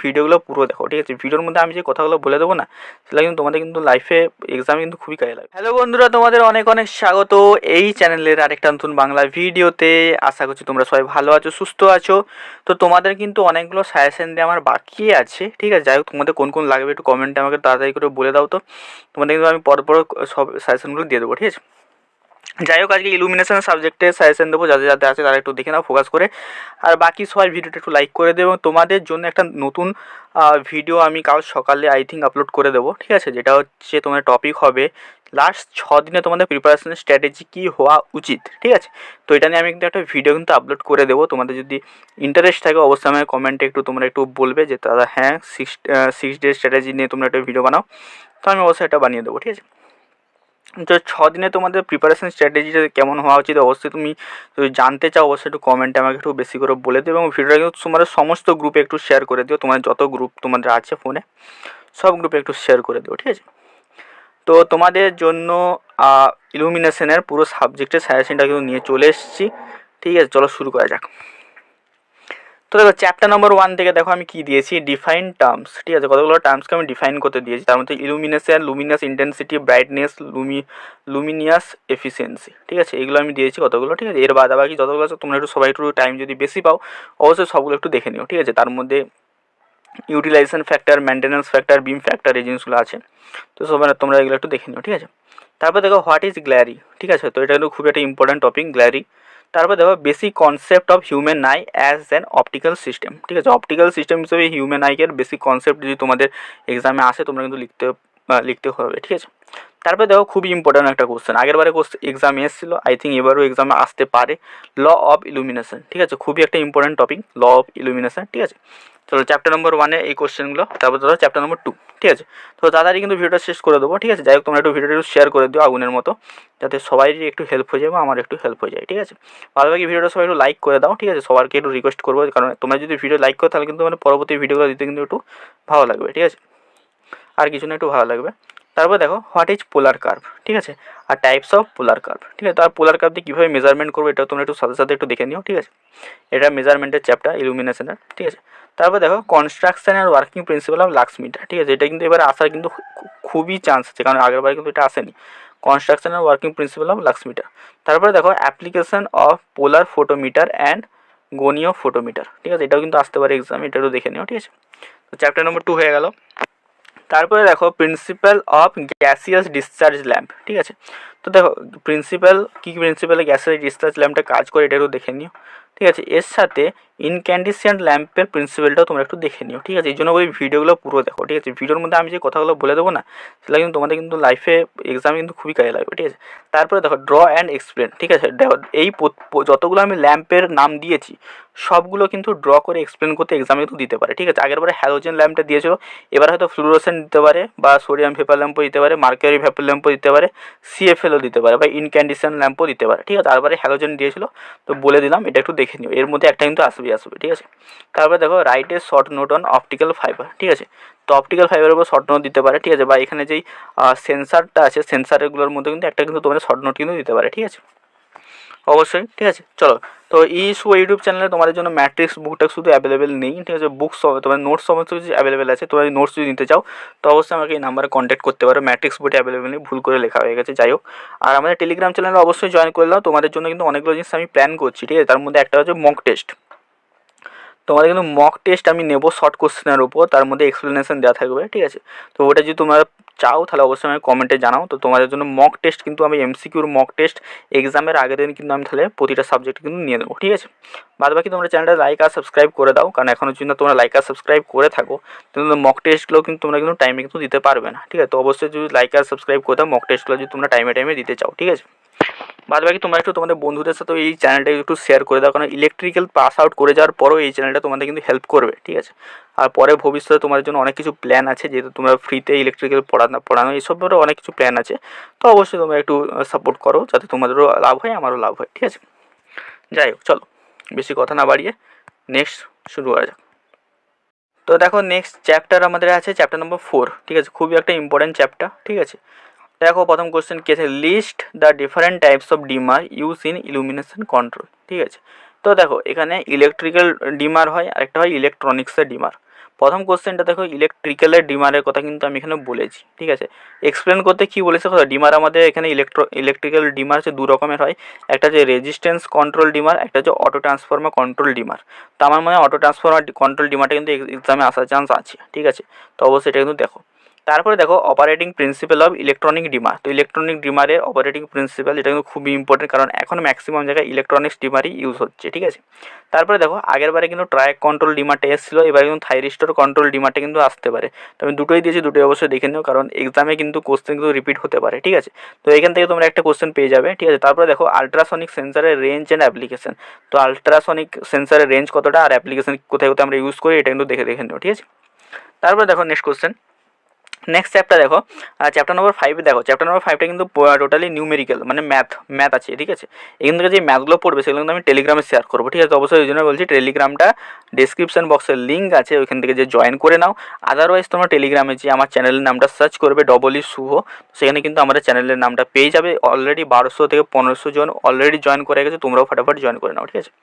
ভিডিওগুলো পুরো দেখো, ঠিক আছে। ভিডিওর মধ্যে আমি যে কথাগুলো বলে দেবো না, সেটা কিন্তু তোমাদের কিন্তু লাইফে এক্সামে কিন্তু খুবই কাজে লাগবে। হ্যালো বন্ধুরা, তোমাদের অনেক অনেক স্বাগত এই চ্যানেলের আরেকটা নতুন বাংলা ভিডিওতে। আশা করছি তোমরা সবাই ভালো আছো, সুস্থ আছো। তো তোমাদের কিন্তু অনেকগুলো সাজেশন দিয়ে আমার বাকি আছে, ঠিক আছে। যাই হোক, তোমাদের কোন কোন লাগবে একটু কমেন্টে আমাকে তাড়াতাড়ি করে বলে দাও। তো তোমাদের কিন্তু আমি পরপর সব সাজেশনগুলো দিয়ে দেবো, ঠিক আছে। যাই হোক, আজকে ইলুমিনেশন সাবজেক্টে সাজেশন দেবো, যাদের যাদের আছে তারা একটু দেখে নাও ফোকাস করে। আর বাকি সবাই ভিডিওটা একটু লাইক করে দেবো। তোমাদের জন্য একটা নতুন ভিডিও আমি কাল সকালে আই থিঙ্ক আপলোড করে দেবো, ঠিক আছে। যেটা হচ্ছে তোমাদের টপিক হবে লাস্ট 6 দিনে তোমাদের প্রিপারেশনের স্ট্র্যাটেজি কী হওয়া উচিত, ঠিক আছে। তো এটা নিয়ে আমি কিন্তু একটা ভিডিও কিন্তু আপলোড করে দেবো। তোমাদের যদি ইন্টারেস্ট থাকে অবশ্যই আমাকে কমেন্টে একটু তোমরা একটু বলবে যে দাদা হ্যাঁ 6 ডে স্ট্র্যাটেজি নিয়ে তোমরা একটা ভিডিও বানাও। তো আমি অবশ্যই এটা বানিয়ে দেবো, ঠিক আছে। তো 6 দিনে তোমাদের প্রিপারেশন স্ট্র্যাটেজিটা কেমন হওয়া উচিত অবশ্যই তুমি যদি জানতে চাও অবশ্যই একটু কমেন্টে আমাকে একটু বেশি করে বলে দিও, এবং ভিডিওটা কিন্তু তোমাদের সমস্ত গ্রুপে একটু শেয়ার করে দিও। তোমাদের যত গ্রুপ তোমাদের আছে ফোনে সব গ্রুপে একটু শেয়ার করে দিও, ঠিক আছে। তো তোমাদের জন্য ইলুমিনেশনের পুরো সাবজেক্টের সাজেশনটা কিন্তু নিয়ে চলে এসেছি, ঠিক আছে। চলো শুরু করা যাক। তো দেখো চ্যাপ্টার নম্বর 1 থেকে দেখো আমি কি দিয়েছি, ডিফাইন টার্মস, ঠিক আছে। কতগুলো টার্মসকে আমি ডিফাইন করতে দিয়েছি। তার মধ্যে illumination, Luminous intensity, brightness, Luminous efficiency, ঠিক আছে। এগুলো আমি দিয়েছি কতগুলো, ঠিক আছে। এর বাকি যতগুলো আছে তোমরা একটু সবাই একটু টাইম যদি বেশি পাও অবশ্যই সবগুলো একটু দেখে নিও, ঠিক আছে। তার মধ্যে ইউটিলাইজেশন ফ্যাক্টর, মেনটেন্যান্স ফ্যাক্টর, বিম ফ্যাক্টর, এই জিনিসগুলো আছে। তো সবাই তোমরা এগুলো একটু দেখে নিও, ঠিক আছে। তারপর দেখো হোয়াট ইজ গ্ল্যারি, ঠিক আছে। তো এটা কিন্তু খুব একটা ইম্পর্টেন্ট টপিক গ্ল্যারি। তারপর দেখো basic concept of human I as an optical system, ঠিক আছে। অপটিক্যাল সিস্টেম হিসেবে হিউম্যান আইকের বেসিক কনসেপ্ট যদি তোমাদের এক্সামে আসে তোমরা কিন্তু লিখতে হবে, ঠিক আছে। তারপরে দেখো খুবই ইম্পর্টেন্ট একটা কোশ্চেন, আগের বারে এক্সামে এসেছিলো, আই থিঙ্ক এবারও এক্সামে আসতে পারে, ল অফ ইলুমিনেশন, ঠিক আছে। খুবই একটা important topic law of illumination, ঠিক আছে। চলো চ্যাপ্টার নম্বর 1-এ এই কোশ্চেনগুলো, তারপর ধরো চ্যাপ্টার নম্বর 2, ঠিক আছে। তো তাড়াতাড়ি কিন্তু ভিডিওটা শেষ করে দেবো, ঠিক আছে। যাই হোক, তোমরা একটু ভিডিওটা একটু শেয়ার করে দিও আগুনের মতো, যাতে সবাইরই একটু হেল্প হয়ে যায় বা আমার একটু হেল্প হয়ে যায়, ঠিক আছে। ভালোভাবে ভিডিওটা সবাই একটু লাইক করে দাও, ঠিক আছে। সবাইকে একটু রিকোয়েস্ট করবো, কারণ তোমরা যদি ভিডিও লাইক করো তাহলে কিন্তু মানে পরবর্তী ভিডিওগুলো দিতে কিন্তু একটু ভালো লাগবে, ঠিক আছে। আর কিছু না, একটু ভালো লাগবে। তারপর দেখো হোয়াট ইজ পোলার কার্ভ, ঠিক আছে। আর টাইপস অফ পোলার কার্ভ, ঠিক আছে। তো আর পোলার কার্ভ দিয়ে কীভাবে মেজারমেন্ট করবো এটা তোমরা একটু সাথে সাথে একটু দেখে নিও, ঠিক আছে। এটা মেজারমেন্টের চ্যাপ্টার ইলুমিনেশনের, ঠিক আছে। তারপর দেখো কনস্ট্রাকশন আর working principle of lux meter, ঠিক আছে। এটা কিন্তু এবার আসার কিন্তু খুবই চান্স আছে, কারণ আগেরবার কিন্তু এটা আসেনি, কনস্ট্রাকশন আর working principle of lux meter. তারপরে দেখো application of polar photometer and গোনীয় ফোটোমিটার, ঠিক আছে। এটাও কিন্তু আসতে পারে এক্সাম, এটা একটু দেখে নিও, ঠিক আছে। তো চ্যাপ্টার নম্বর 2 হয়ে গেল। তারপরে দেখো principal of gaseous discharge lamp, ঠিক আছে। তো দেখো প্রিন্সিপাল কী কী প্রিন্সিপালে গ্যাসিয়াস ডিসচার্জ ল্যাম্পটা কাজ করে এটা একটু দেখে নিও, ঠিক আছে। এর সাথে ইনক্যান্ডিসেন্ট ল্যাম্পের প্রিন্সিপালটাও তোমরা একটু দেখে নিও, ঠিক আছে। এই জন্য ওই ভিডিওগুলো পুরো দেখো, ঠিক আছে। ভিডিওর মধ্যে আমি যে কথাগুলো বলে দেবো না, সেটা কিন্তু তোমাদের কিন্তু লাইফে এক্সামে কিন্তু খুবই কাজে লাগবে, ঠিক আছে। তারপরে দেখো ড্র অ্যান্ড এক্সপ্লেন, ঠিক আছে। দেখো এই যতগুলো আমি ল্যাম্পের নাম দিয়েছি সবগুলো কিন্তু ড্র করে এক্সপ্লেন করতে এক্সামে কিন্তু দিতে পারে, ঠিক আছে। আগেরবারে হ্যালোজেন ল্যাম্পটা দিয়েছিল, এবার হয়তো ফ্লুরোসেন্ট দিতে পারে, বা সোডিয়াম ভেপার ল্যাম্পও দিতে পারে, মার্কারি ভেপার ল্যাম্পও দিতে পারে, সিএফএলও দিতে পারে, বা ইনক্যান্ডিসেন্ট ল্যাম্পও দিতে পারে, ঠিক আছে। তারপরে হ্যালোজেন দিয়েছিল, তো বলে দিলাম, এটা একটু দেখে নিও, এর মধ্যে একটা কিন্তু আসবে, ঠিক আছে। তারপরে দেখো write a short note on optical fibre, ঠিক আছে। তো অপটিক্যাল ফাইবারের উপর শর্ট নোট দিতে পারে, ঠিক আছে। বা এখানে যেই সেন্সারটা আছে সেন্সারগুলোর মধ্যে কিন্তু একটা কিন্তু তোমাদের শর্ট নোট কিন্তু দিতে পারে, ঠিক আছে, অবশ্যই, ঠিক আছে। চলো, তো ইউটিউব চ্যানেলে তোমাদের জন্য ম্যাট্রিক্স বুকটা শুধু অ্যাভেলেবেল নেই, ঠিক আছে। বুকস তোমার নোটস সমস্ত কিছু অ্যাভেলেবেল আছে। তোমরা নোটস যদি নিতে চাও তো অবশ্যই আমাকে এই নাম্বারে কন্ট্যাক্ট করতে পারো। ম্যাট্রিক্স বইটা অ্যাভেলেবেল নেই, ভুল করে লেখা হয়ে গেছে, যাই হোক। আর আমাদের টেলিগ্রাম চ্যানেলে অবশ্যই জয়েন করে দাও, তোমাদের জন্য কিন্তু অনেকগুলো জিনিস আমি প্ল্যান করছি, ঠিক আছে। তার মধ্যে একটা হচ্ছে মক টেস্ট। তোমাদের কিন্তু মক টেস্ট আমি নেবো শর্ট কোশ্চেনের উপর, তার মধ্যে এক্সপ্লেনেশন দেওয়া থাকবে, ঠিক আছে। তো ওটা যদি তোমরা চাও তাহলে অবশ্যই আমি কমেন্টে জানাও। তো তোমাদের জন্য মক টেস্ট কিন্তু আমি এমসিকিউর মক টেস্ট এক্সামের আগের দিন কিন্তু আমি তাহলে প্রতিটা সাবজেক্ট কিন্তু নিয়ে দেবো, ঠিক আছে। বাকি তোমরা চ্যানেলটা লাইক আর সাবস্ক্রাইব করে দাও, কারণ এখনও যদি তোমরা লাইক আর সাবস্ক্রাইব করে থাকো কিন্তু মক টেস্টগুলো কিন্তু তোমরা কিন্তু টাইমে কিন্তু দিতে পারবে না, ঠিক আছে। তো অবশ্যই যদি লাইক আর সাবস্ক্রাইব করে দাও মক টেস্টগুলো যদি তোমরা টাইমে দিতে চাও, ঠিক আছে। বাকি তোমরা একটু তোমাদের বন্ধুদের সাথে এই চ্যানেলটা একটু শেয়ার করে দাও, কারণ ইলেকট্রিক্যাল পাস আউট করে যাওয়ার পরেও এই চ্যানেলটা তোমাদের কিন্তু হেল্প করবে, ঠিক আছে। আর পরে ভবিষ্যতে তোমাদের জন্য অনেক কিছু প্ল্যান আছে, যেহেতু তোমরা ফ্রিতে ইলেকট্রিক্যাল পড়ানো এইসব ব্যাপারে অনেক কিছু প্ল্যান আছে। তো অবশ্যই তোমরা একটু সাপোর্ট করো, যাতে তোমাদেরও লাভ হয় আমারও লাভ হয়, ঠিক আছে। যাই হোক, চলো বেশি কথা না বাড়িয়ে নেক্সট শুরু করা যাক। তো দেখো নেক্সট চ্যাপ্টার আমাদের আছে চ্যাপ্টার নম্বর 4, ঠিক আছে। খুবই একটা ইম্পর্টেন্ট চ্যাপ্টার, ঠিক আছে। দেখো প্রথম কোশ্চেন কি আছে, list the different types of dimmer use in illumination control, ঠিক আছে। তো দেখো এখানে ইলেকট্রিক্যাল ডিমার হয়, আরেকটা হয় ইলেকট্রনিক্সের ডিমার। প্রথম কোশ্চেনটা দেখো ইলেকট্রিক্যালের ডিমারের কথা কিন্তু আমি এখানে বলেছি, ঠিক আছে। এক্সপ্লেন করতে কি বলেছে কথা, ডিমার আমাদের এখানে ইলেকট্রিক্যাল ডিমার হচ্ছে দু রকমের হয়, একটা হচ্ছে রেজিস্ট্যান্স কন্ট্রোল ডিমার, একটা হচ্ছে অটো ট্রান্সফর্মার কন্ট্রোল ডিমার। তো আমার মনে হয় অটো ট্রান্সফর্মার কন্ট্রোল ডিমারটা কিন্তু এক্সামে আসার চান্স আছে, ঠিক আছে। তো অবশ্যই এটা কিন্তু দেখো। তারপরে দেখো operating principal of electronic dimmer. তো ইলেকট্রনিক ডিমারের অপারেটিং প্রিন্সিপাল এটা কিন্তু খুবই ইম্পর্টেন্ট, কারণ এখন ম্যাক্সিমাম জায়গায় ইলেকট্রনিক্স ডিমারই ইউজ হচ্ছে, ঠিক আছে। তারপরে দেখো আগের বারে কিন্তু ট্রায়াক কন্ট্রোল ডিমারটা এসেছিলো, এবারে কিন্তু থাইরিস্টোর কন্ট্রোল ডিমারটা কিন্তু আসতে পারে। তো আমি দুটোই দিয়েছি, দুটোই অবশ্যই দেখে নিও, কারণ এক্সামে কিন্তু কোশ্চেন কিন্তু রিপিট হতে পারে, ঠিক আছে। তো এখান থেকে তোমরা একটা কোশ্চেন পেয়ে যাবে, ঠিক আছে। তারপরে দেখো আলট্রাসনিক সেন্সারের রেঞ্জ অ্যান্ড অ্যাপ্লিকেশন। তো আলট্রাসনিক সেন্সারের রেঞ্জ কতটা আর অ্যাপ্লিকেশন কোথায় কোথায় আমরা ইউজ করি এটা কিন্তু দেখে নিও, ঠিক আছে। তারপরে দেখো নেক্সট কোশ্চেন, নেক্সট চ্যাপ্টার দেখো, চ্যাপ্টার নম্বর 5 দেখো। চ্যাপ্টার নম্বর 5টা কিন্তু টোটালি নিউমেরিক্যাল, মানে ম্যাথ আছে, ঠিক আছে। এখান থেকে যে ম্যাথগুলো পড়বে সেগুলো কিন্তু আমি টেলিগ্রামে শেয়ার করবো, ঠিক আছে। তো অবশ্যই ওই জন্য বলছি টেলিগ্রামটা ডিসক্রিপশন বক্সের লিঙ্ক আছে, ওইখান থেকে যে জয়েন করে নাও। আদারওয়াইজ তোমরা টেলিগ্রামে যে আমার চ্যানেলের নামটা সার্চ করবে ডবল শুভ, সেখানে কিন্তু আমাদের চ্যানেলের নামটা পেয়ে যাবে। অলরেডি 1200 থেকে 1500 জন অলরেডি জয়েন করে গেছে, তোমরাও ফটাফট জয়েন করে নাও, ঠিক আছে।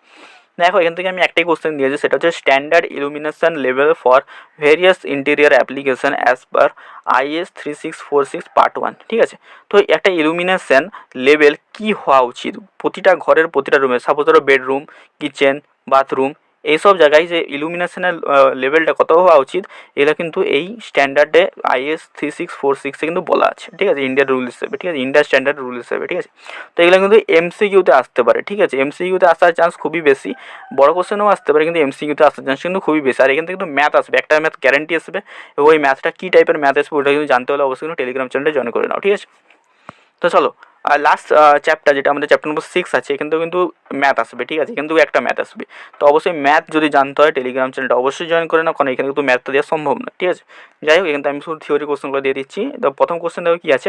দেখো এখান থেকে আমি একটাই কোশ্চেন দিয়েছি, সেটা হচ্ছে standard illumination level for various interior application as per IS 3646 part 1, ঠিক আছে। তো একটা ইলুমিনেশন লেভেল কি হওয়া উচিত প্রতিটা ঘরের প্রতিটা রুমে, সাপোজ ধরো বেডরুম, কিচেন, বাথরুম, এইসব জায়গায় যে ইলুমিনেশনের লেভেলটা কত হওয়া উচিত, এটা কিন্তু এই স্ট্যান্ডার্ডে IS 3646-এ কিন্তু বলা আছে, ঠিক আছে, ইন্ডিয়ার রুল হিসেবে, ঠিক আছে, ইন্ডিয়ার স্ট্যান্ডার্ড রুল হিসেবে, ঠিক আছে। তো এগুলো কিন্তু MCQতে আসতে পারে, ঠিক আছে, MCQতে আসার চান্স খুবই বেশি। বড় কোশ্চেনও আসতে পারে, কিন্তু MCQতে আসার চান্স কিন্তু খুবই বেশি। আর এখান থেকে কিন্তু ম্যাথ আসবে, একটা ম্যাথ গ্যারান্টি আসবে, এবং ওই ম্যাথটা কী টাইপের ম্যাথ আসবে ওটা কিন্তু জানতে হলে অবশ্যই কিন্তু টেলিগ্রাম চ্যানেলে জয়েন করে নাও, ঠিক আছে। তো চলো, আর লাস্ট চ্যাপ্টার যেটা আমাদের চ্যাপ্টার নম্বর 6 আছে, এখান থেকে কিন্তু ম্যাথ আসবে, ঠিক আছে, কিন্তু একটা ম্যাথ আসবে। তো অবশ্যই ম্যাথ যদি জানতে হয় টেলিগ্রাম চ্যানেলটা অবশ্যই জয়েন করে নাও, কারণ এখানে কিন্তু ম্যাথটা দেওয়া সম্ভব না, ঠিক আছে। যাই হোক, এখানে আমি শুধু থিওরি কোশ্চেনগুলো দিয়ে দিচ্ছি। তো প্রথম কোশ্চেন দেখো কী আছে,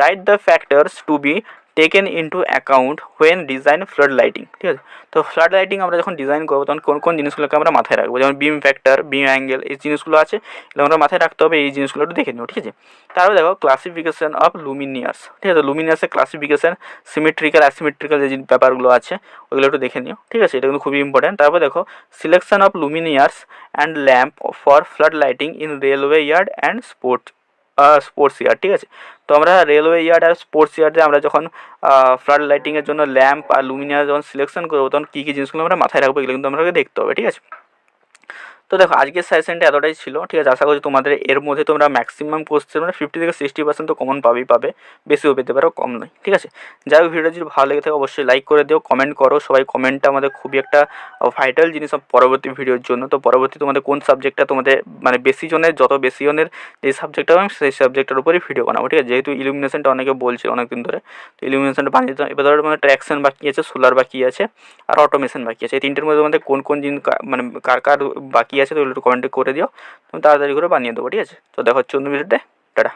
write the factors to be taken into account when design flood lighting, ঠিক আছে। তো ফ্লাড লাইটিং আমরা যখন ডিজাইন করবো তখন কোন কোন জিনিসগুলোকে আমরা মাথায় রাখবো, যেমন বিম ফ্যাক্টর, বিম অ্যাঙ্গেল, এই জিনিসগুলো আছে, এগুলো আমরা মাথায় রাখতে হবে, এই জিনিসগুলো একটু দেখে নিও, ঠিক আছে। তারপরে দেখো ক্লাসিফিকেশন অফ লুমিনিয়ার্স, ঠিক আছে, লুমিনিয়ার্সের ক্লাসিফিকেশন, সিমেট্রিক্যাল অ্যাসিমেট্রিক্যাল যে ব্যাপারগুলো আছে ওগুলো একটু দেখে নিও, ঠিক আছে, এটা কিন্তু খুবই ইম্পর্টেন্ট। তারপর দেখো selection of luminaires and lamp for flood lighting in railway yard and sports yard, ঠিক আছে। তো আমরা রেলওয়ে ইয়ার্ড আর স্পোর্টস ইয়ার্ডে আমরা যখন ফ্লাড লাইটিংয়ের জন্য ল্যাম্প আর লুমিনিয়ার যখন সিলেকশন করবো তখন কী কী জিনিসগুলো আমরা মাথায় রাখবো এগুলো কিন্তু আমাকে দেখতে হবে, ঠিক আছে। তো দেখো আজকের সেশনটা এতটাই ছিল, ঠিক আছে। আশা করছি তোমাদের এর মধ্যে তোমরা ম্যাক্সিমাম কোশ্চেন মানে 50 থেকে 60% তো কমন পাবে, বেশিও পেতে পারো, কম নয়, ঠিক আছে। যাই হোক, ভিডিওটা যদি ভালো লেগে থাকে অবশ্যই লাইক করে দিও, কমেন্ট করো সবাই, কমেন্টটা আমাদের খুবই একটা ভাইটাল জিনিস পরবর্তী ভিডিওর জন্য। তো পরবর্তী তোমাদের কোন সাবজেক্টটা তোমাদের মানে বেশি জনের, যত বেশি জনের যে সাবজেক্টটা হবে সেই সাবজেক্টের উপরই ভিডিও বানাবো, ঠিক আছে। যেহেতু ইলুমিনেশনটা অনেকে বলছে অনেকদিন ধরে, তো ইলুমিনেশনটা বানিয়ে দিতাম। এবার ধরো মানে ট্র্যাকশন বাকি আছে, সোলার বাকি আছে, আর অটোমেশন বাকি আছে। এই তিনটের মধ্যে তোমাদের কোন কোন জিনিস মানে কার বাকি আছে তো একটু কমেন্টে করে দিও, তুমি তাড়াতাড়ি করে বানিয়ে দেবো, ঠিক আছে। তো দেখা হচ্ছে অন্য ভিডিওতে, টাটা।